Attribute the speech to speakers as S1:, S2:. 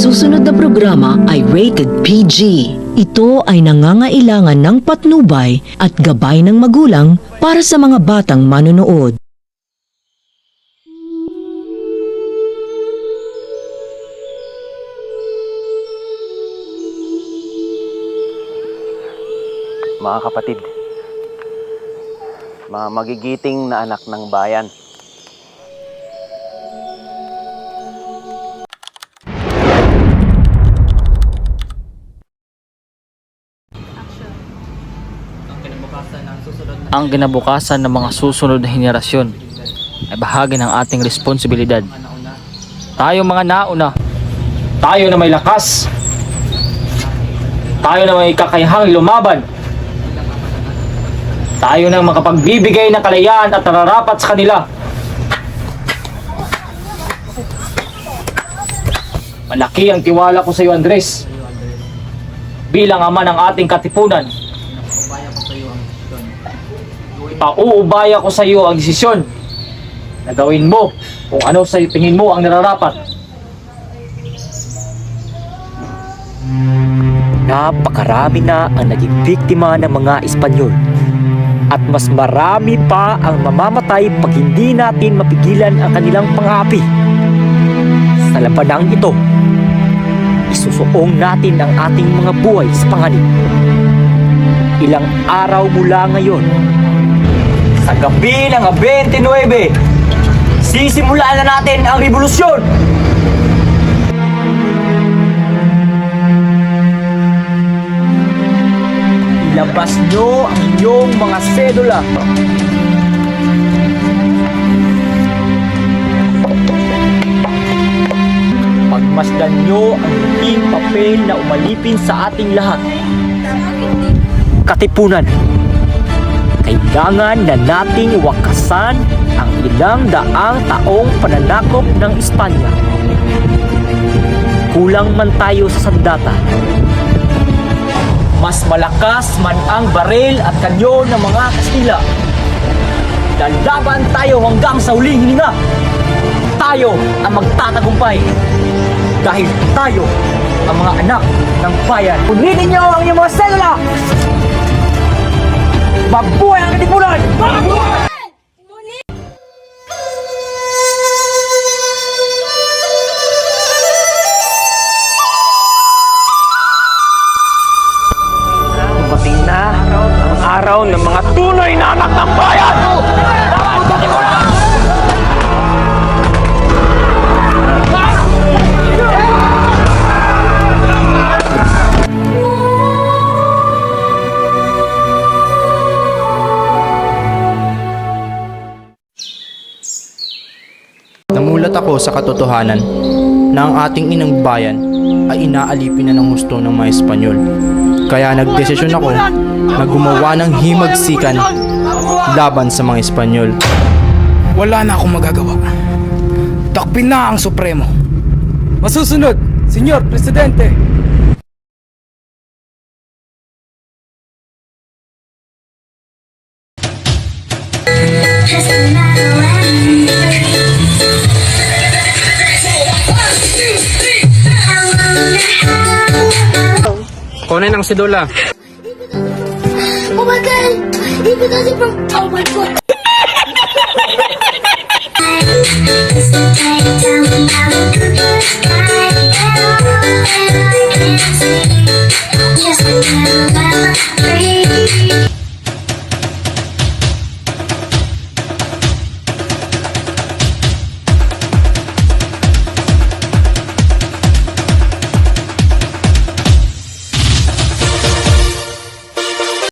S1: susunod na programa ay rated PG. Ito ay nangangailangan ng patnubay at gabay ng magulang para sa mga batang manonood.
S2: Mga kapatid, mga magigiting na anak ng bayan.
S3: Ang kinabukasan ng mga susunod na henerasyon ay bahagi ng ating responsibilidad. Tayo mga nauna, tayo na may lakas, tayo na may kakayahang lumaban, tayo na makapagbibigay ng kalayaan at nararapat sa kanila. Malaki ang tiwala ko sa iyo, Andres, bilang ama ng ating katipunan. Pauubaya ko sa iyo ang desisyon na gawin mo kung ano sa tingin mo ang nararapat.
S4: Napakarami na ang naging biktima ng mga Espanyol at mas marami pa ang mamamatay pag hindi natin mapigilan ang kanilang pang-aapi. Sa labanang ito, isusuong natin ang ating mga buhay sa panganib. Ilang araw mula ngayon, sa gabi ng 29, sisimulan na natin ang revolusyon! Ilabas nyo ang inyong mga sedula. Pagmasdan nyo ang puting papel na umalipin sa ating lahat. Katipunan, kailangan na nating wakasan ang ilang daang taong pananakop ng Espanya. Kulang man tayo sa sandata. Mas malakas man ang baril at kanyon ng mga Kastila. Lalaban tayo hanggang sa huling hininga. Tayo ang magtatagumpay. Dahil tayo ang mga anak ng bayan. Punitin niyo ang inyong mga selula! Mabuhay ang katipunan! Mabuhay! Dumating na ang araw ng mga tunay na anak ng bayan!
S5: Namulat ako sa katotohanan na ang ating inang bayan ay inaalipin na ng husto ng mga Espanyol. Kaya nagdesisyon ako na gumawa ng himagsikan laban sa mga Espanyol.
S6: Wala na akong magagawa. Takpin na ang Supremo. Masusunod, Senyor Presidente.
S3: Kunin ang sidula.
S7: Oh my god! Even though from oh my god!